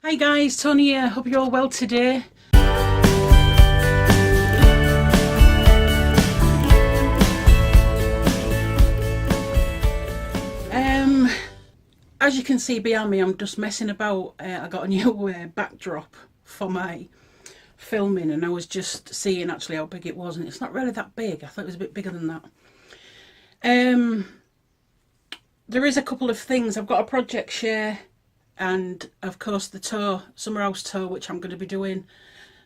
Hi guys, Tony here. Hope you're all well today. As you can see behind me, I'm just messing about. I got a new backdrop for my filming, and I was just seeing actually how big it was, and it's not really that big. I thought it was a bit bigger than that. There is a couple of things. I've got a project share, and of course the tour, summer house tour, which I'm going to be doing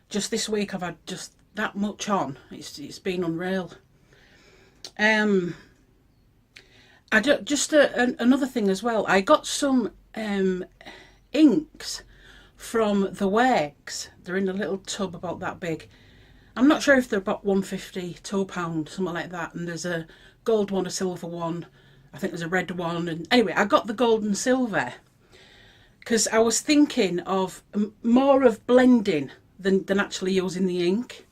just this week. I've had just that much on. It's been unreal. Another thing as well. I got some inks from the Works. They're in a little tub about that big. I'm not sure if they're about £1.50, £2, something like that. And there's a gold one, a silver one. I think there's a red one. And anyway, I got the gold and silver because I was thinking of more of blending than actually using the ink.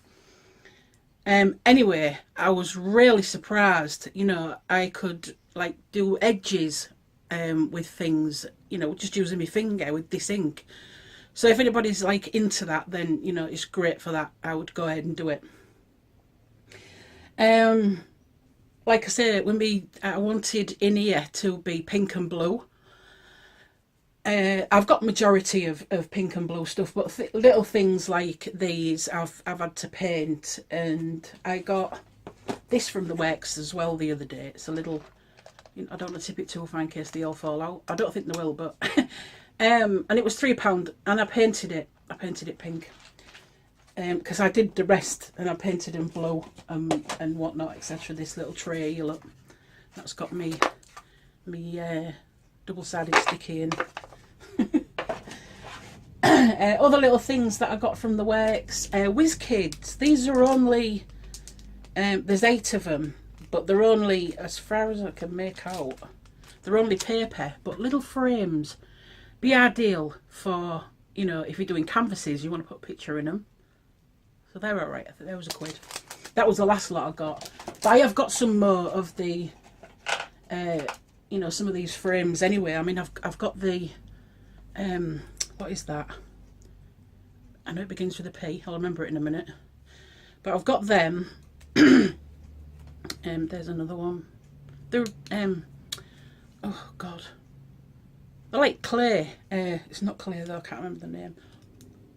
Anyway, I was really surprised. You know, I could like do edges with things, you know, just using my finger with this ink. So if anybody's like into that, then you know it's great for that. I would go ahead and do it. Like I said, I wanted in here to be pink and blue. I've got majority of pink and blue stuff, but little things like these I've had to paint, and I got this from the Works as well the other day. It's a little, you know, I don't want to tip it too far in case they all fall out. I don't think they will, but and it was £3, and I painted it pink because I did the rest, and I painted in blue and whatnot, etc. This little tray, you look, that's got me double-sided sticky in. Other little things that I got from the Works, Whiz Kids. These are only there's 8 of them, but they're only, as far as I can make out, they're only paper, but little frames. Be ideal for, you know, if you're doing canvases, you want to put a picture in them. So they're all right. I think there was £1. That was the last lot I got, but I have got some more of the you know, some of these frames anyway. I mean, I've got the what is that? I know it begins with a P. I'll remember it in a minute. But I've got them. There's another one. They're oh god, they're like clay. It's not clay though. I can't remember the name.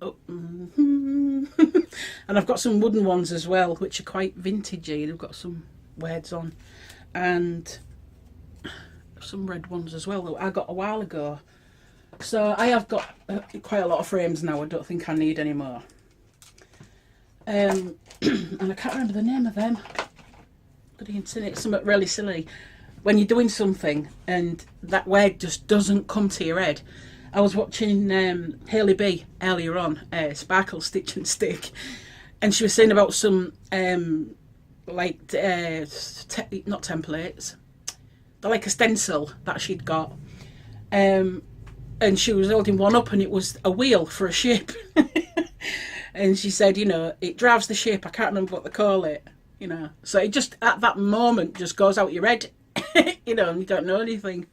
Oh, and I've got some wooden ones as well, which are quite vintagey. They've got some words on, and some red ones as well that I got a while ago. So I have got quite a lot of frames now. I don't think I need any more. And I can't remember the name of them. Bloody internet, something really silly. When you're doing something and that word just doesn't come to your head. I was watching Hailey B earlier on, Sparkle Stitch and Stick, and she was saying about some like not templates. They're like a stencil that she'd got, and she was holding one up, and it was a wheel for a ship. And she said, you know, it drives the ship. I can't remember what they call it, you know. So it just at that moment just goes out your head, you know, and you don't know anything.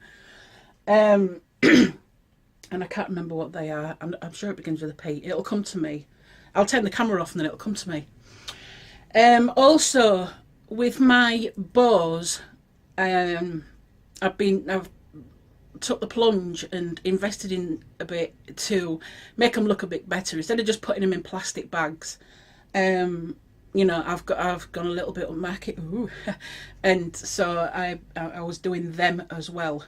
And I can't remember what they are. I'm sure it begins with a P. It'll come to me. I'll turn the camera off and then it'll come to me. Also, with my bows, I've took the plunge and invested in a bit to make them look a bit better instead of just putting them in plastic bags. You know, I've gone a little bit upmarket, and so I was doing them as well.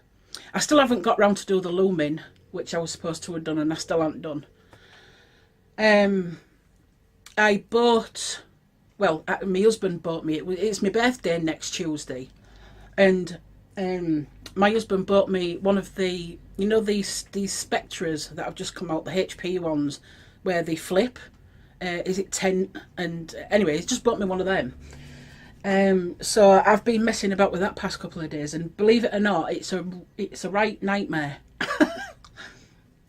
I still haven't got round to do the looming, which I was supposed to have done, and I still haven't done. I bought, well, my husband bought me, it's my birthday next Tuesday, and my husband bought me one of the, you know, these Spectras that have just come out, the HP ones, where they flip. Is it 10? And anyway, he's just bought me one of them. So I've been messing about with that past couple of days, and believe it or not, it's a right nightmare.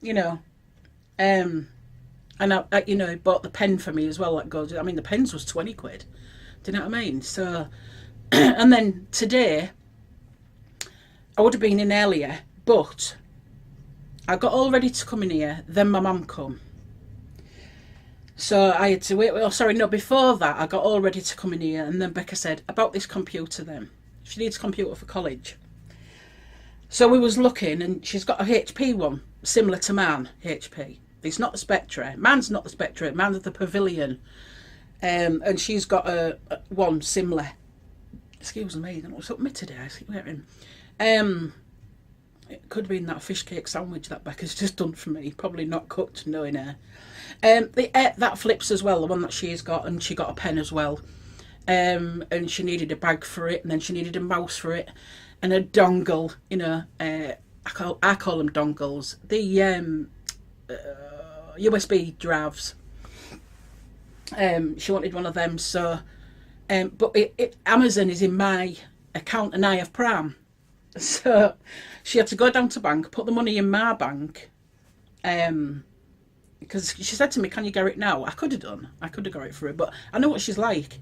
You know, and I you know, he bought the pen for me as well. That goes, I mean, the pens was £20. Do you know what I mean? So, and then today, I would have been in earlier, but I got all ready to come in here, then my mum come. So I had to wait. Oh, sorry, no, before that, I got all ready to come in here, and then Becca said, about this computer then. She needs a computer for college. So we was looking, and she's got a HP one, similar to mine, HP. It's not the Spectre. Mine's not the Spectre, mine's the Pavilion. And she's got a one similar. Excuse me, I don't know what's up with me today. I keep wearing. It could have been that fish cake sandwich that Becca's just done for me. Probably not cooked, knowing her. That flips as well, the one that she's got, and she got a pen as well. And she needed a bag for it, and then she needed a mouse for it, and a dongle. You know, I call them dongles. The USB drives. She wanted one of them, so. But Amazon is in my account, and I have Prime. So she had to go down to bank, put the money in my bank, because she said to me, can you get it now? I could have done. I could have got it for her, but I know what she's like.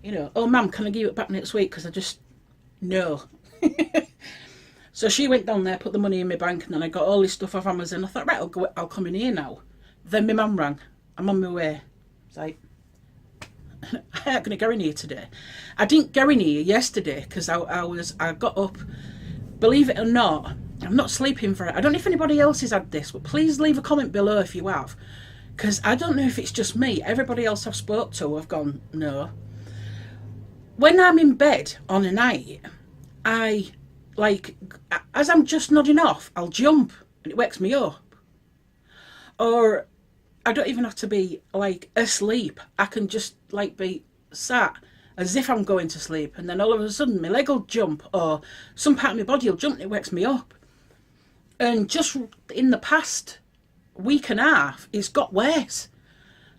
You know, oh, ma'am, can I give it back next week? Because I just, no. So she went down there, put the money in my bank, and then I got all this stuff off Amazon. I thought, right, I'll come in here now. Then my mum rang. I'm on my way. It's like, I ain't going to go in here today. I didn't go in here yesterday because I got up. Believe it or not, I'm not sleeping for it. I don't know if anybody else has had this, but please leave a comment below if you have. Because I don't know if it's just me. Everybody else I've spoke to have gone, no. When I'm in bed on a night, I, like, as I'm just nodding off, I'll jump and it wakes me up. Or I don't even have to be, like, asleep. I can just, like, be sat as if I'm going to sleep, and then all of a sudden my leg will jump, or some part of my body will jump, and it wakes me up. And just in the past week and a half, it's got worse.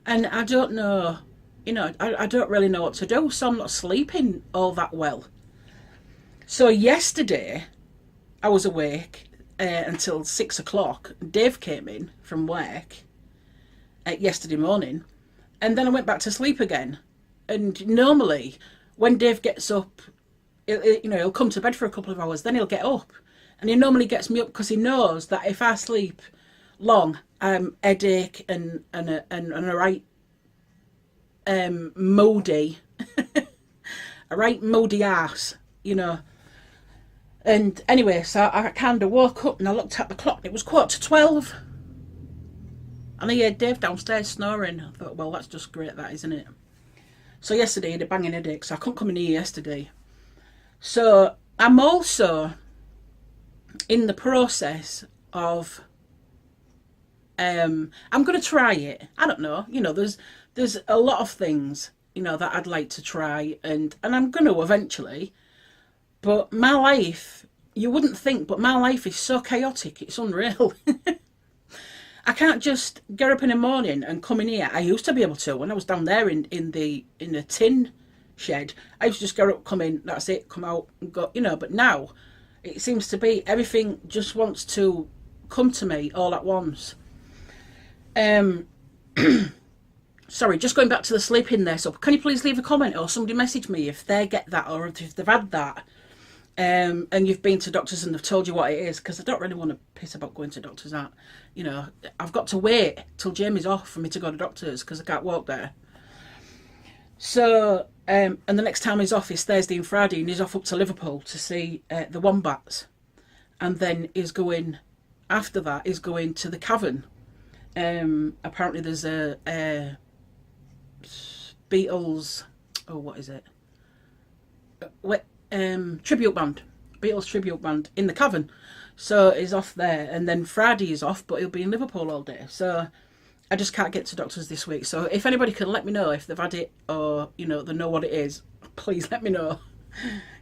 And I don't know, you know, I don't really know what to do, so I'm not sleeping all that well. So yesterday, I was awake until 6 o'clock. Dave came in from work yesterday morning, and then I went back to sleep again. And normally, when Dave gets up, he'll come to bed for a couple of hours, then he'll get up. And he normally gets me up because he knows that if I sleep long, headache and a right moody, a right moody ass, you know. And anyway, so I kind of woke up and I looked at the clock. It was 12:15. And I heard Dave downstairs snoring. I thought, well, that's just great, that, isn't it? So yesterday, I had a banging headache, so I couldn't come in here yesterday. So I'm also in the process of, I'm going to try it. I don't know, you know, there's a lot of things, you know, that I'd like to try, and I'm going to eventually. But my life, you wouldn't think, but my life is so chaotic, it's unreal. I can't just get up in the morning and come in here. I used to be able to when I was down there in the tin shed. I used to just get up, come in, that's it, come out and go, you know. But now it seems to be everything just wants to come to me all at once. Sorry, just going back to the sleeping there. So can you please leave a comment or somebody message me if they get that or if they've had that. And you've been to doctors and they've told you what it is, because I don't really want to piss about going to doctors. You know, I've got to wait till Jamie's off for me to go to doctors because I can't walk there. So, and the next time he's off is Thursday and Friday, and he's off up to Liverpool to see the wombats. And then he's going, after that, he's going to the cavern. Apparently there's a Beatles, oh, what is it? Tribute band, Beatles tribute band in the cavern. So he's off there, and then Friday is off, but he'll be in Liverpool all day. So I just can't get to doctors this week. So if anybody can let me know if they've had it, or, you know, they know what it is, please let me know.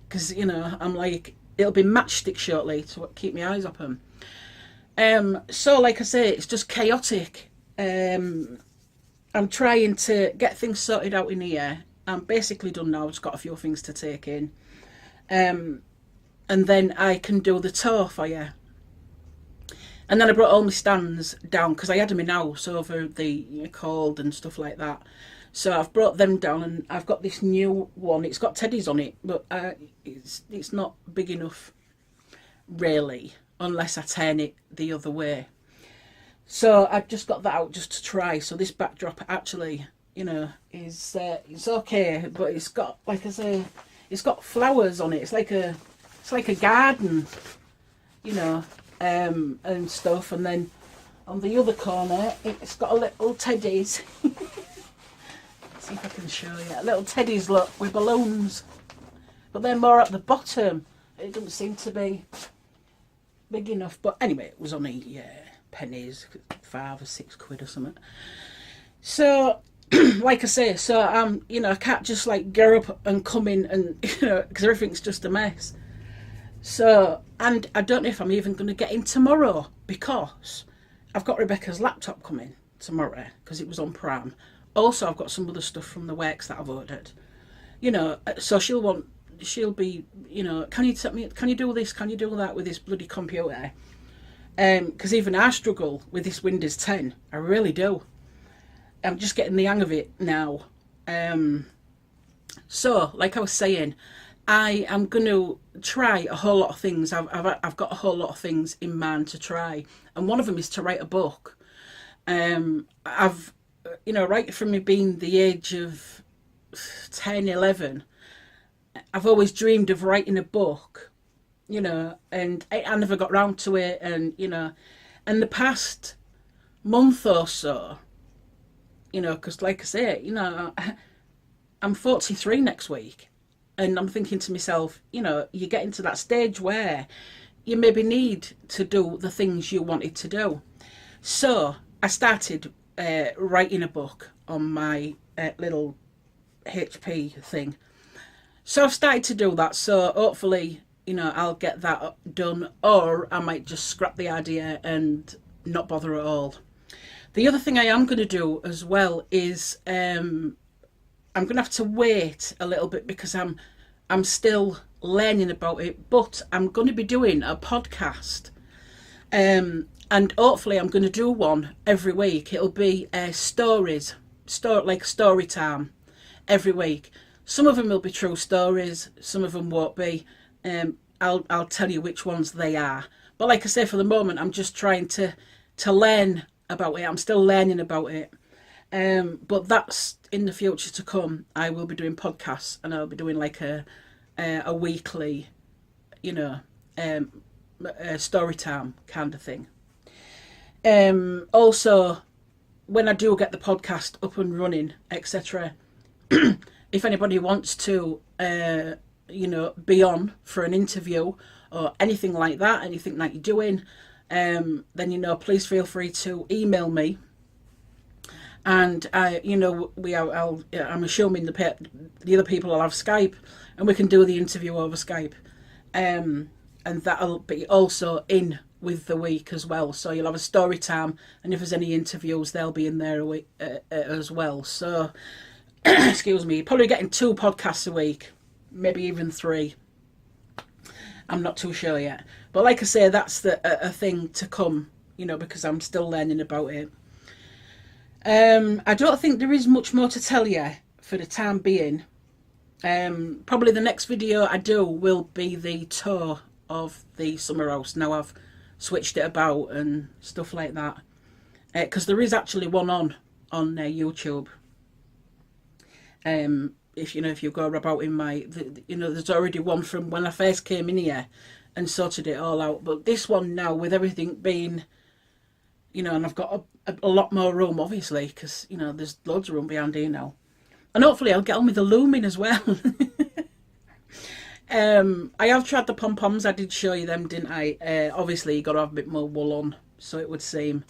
Because, you know, I'm like, it'll be matchstick shortly to keep my eyes open. So like I say, it's just chaotic. I'm trying to get things sorted out in here. I'm basically done now. I've just got a few things to take in. And then I can do the tour for you. And then I brought all my stands down because I had them in house over the cold and stuff like that. So I've brought them down, and I've got this new one. It's got teddies on it, but it's not big enough really, unless I turn it the other way. So I just got that out just to try. So this backdrop actually, you know, is it's okay, but it's got, like I say, it's got flowers on it. It's like a garden, you know, and stuff. And then on the other corner, it's got a little teddies. Let's see if I can show you. Little teddies, look, with balloons. But they're more at the bottom. It doesn't seem to be big enough. But anyway, it was only pennies, 5 or 6 quid or something. So, like I say, so you know, I can't just like get up and come in and, you know, because everything's just a mess. So, and I don't know if I'm even going to get in tomorrow, because I've got Rebecca's laptop coming tomorrow because it was on Prime. Also, I've got some other stuff from the works that I've ordered. You know, so she'll be, you know, can you do this? Can you do that with this bloody computer? Because even I struggle with this Windows 10. I really do. I'm just getting the hang of it now. So, like I was saying, I am going to try a whole lot of things. I've got a whole lot of things in mind to try, and one of them is to write a book. I've, you know, right from me being the age of 10, 11, I've always dreamed of writing a book, you know, and I never got round to it. And, you know, and the past month or so, you know, because like I say, you know, I'm 43 next week, and I'm thinking to myself, you know, you get into that stage where you maybe need to do the things you wanted to do. So I started writing a book on my little HP thing. So I've started to do that. So hopefully, you know, I'll get that done, or I might just scrap the idea and not bother at all. The other thing I am going to do as well is I'm going to have to wait a little bit, because I'm still learning about it, but I'm going to be doing a podcast, and hopefully I'm going to do one every week. It'll be stories, like story time every week. Some of them will be true stories, some of them won't be. I'll tell you which ones they are. But like I say, for the moment, I'm just trying to learn about it. I'm still learning about it. But that's in the future to come. I will be doing podcasts, and I'll be doing like a weekly, you know, a story time kind of thing. Also, when I do get the podcast up and running, etc., if anybody wants to, you know, be on for an interview or anything like that, anything that you're doing, then, you know, please feel free to email me. And you know, I'm assuming the other people will have Skype, and we can do the interview over Skype, and that'll be also in with the week as well. So you'll have a story time, and if there's any interviews, they'll be in there as well. So excuse me, probably getting 2 podcasts a week, maybe even 3. I'm not too sure yet, but like I say, that's a thing to come, you know, because I'm still learning about it. I don't think there is much more to tell you for the time being. Probably the next video I do will be the tour of the summer house. Now I've switched it about and stuff like that, because there is actually one on YouTube. If you go about in my, you know, there's already one from when I first came in here and sorted it all out. But this one now, with everything being, you know, and I've got a lot more room, obviously, because, you know, there's loads of room behind here now. And hopefully I'll get on with the looming as well. I have tried the pom-poms. I did show you them, didn't I? Obviously, you got to have a bit more wool on, so it would seem.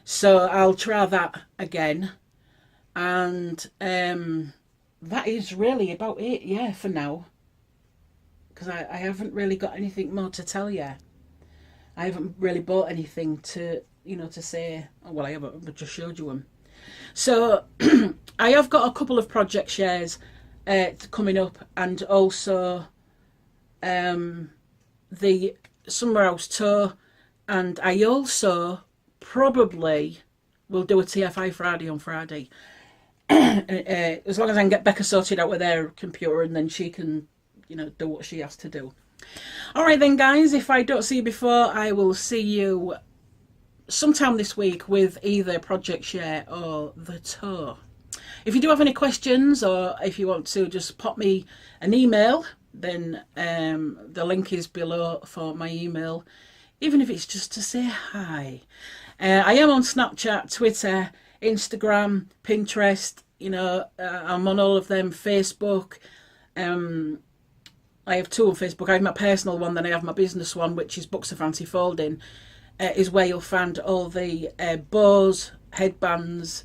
So I'll try that again. And that is really about it, yeah, for now. Because I haven't really got anything more to tell you. I haven't really bought anything to, you know, to say. Oh, well, I haven't. I just showed you them. So I have got a couple of project shares coming up, and also the Summer House tour, and I also probably will do a TFI Friday on Friday. As long as I can get Becca sorted out with their computer, and then she can, you know, do what she has to do. All right then, guys, if I don't see you before, I will see you sometime this week with either Project Share or the tour. If you do have any questions, or if you want to just pop me an email, then the link is below for my email, even if it's just to say hi. I am on Snapchat, Twitter, Instagram, Pinterest, you know, I'm on all of them, Facebook. I have two on Facebook. I have my personal one, then I have my business one, which is Booksoffancyfolding, is where you'll find all the bows, headbands,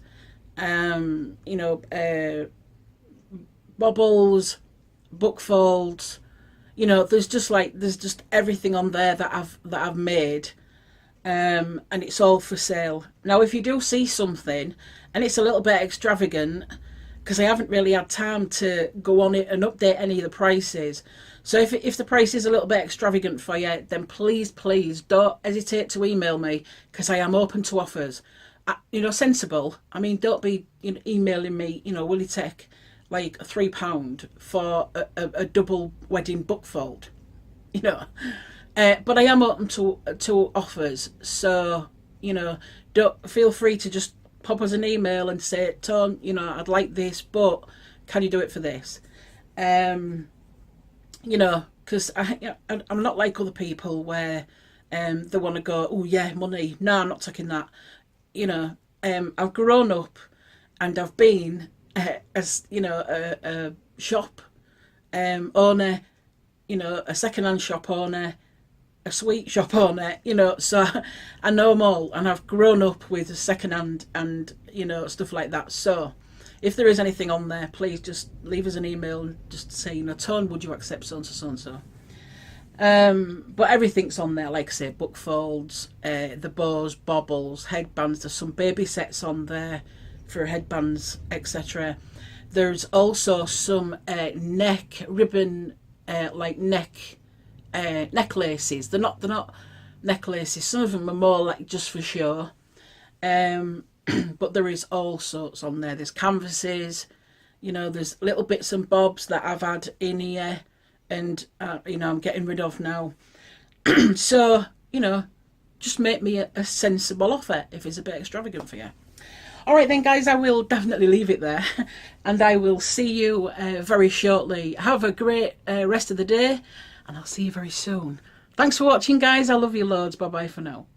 you know, bobbles, book folds. You know, there's just everything on there that I've made, and it's all for sale. Now, if you do see something and it's a little bit extravagant, because I haven't really had time to go on it and update any of the prices. So if the price is a little bit extravagant for you, then please don't hesitate to email me, because I am open to offers. You know, sensible. I mean, don't be, you know, emailing me, you know, will you take like £3 for a double wedding book fold? You know. But I am open to offers. So, you know, don't feel free to just pop us an email and say, Tom, you know, I'd like this, but can you do it for this? You know, because I'm not like other people where they want to go, oh yeah, money. No, I'm not taking that. You know, I've grown up and I've been as, you know, a shop owner, you know, a second-hand shop owner, a sweet shop owner, you know, so I know them all, and I've grown up with second-hand and, you know, stuff like that. So if there is anything on there, please just leave us an email and just say, you know, Tone, would you accept so-and-so? But everything's on there, like I say, book folds, the bows, bobbles, headbands. There's some baby sets on there for headbands, etc. There's also some neck ribbon, like necklaces. They're not necklaces. Some of them are more like just for show. But there is all sorts on there. There's canvases, you know, there's little bits and bobs that I've had in here, and you know, I'm getting rid of now. So, you know, just make me a sensible offer if it's a bit extravagant for you. All right then, guys, I will definitely leave it there, and I will see you very shortly. Have a great rest of the day, and I'll see you very soon. Thanks for watching, guys. I love you loads. Bye bye for now.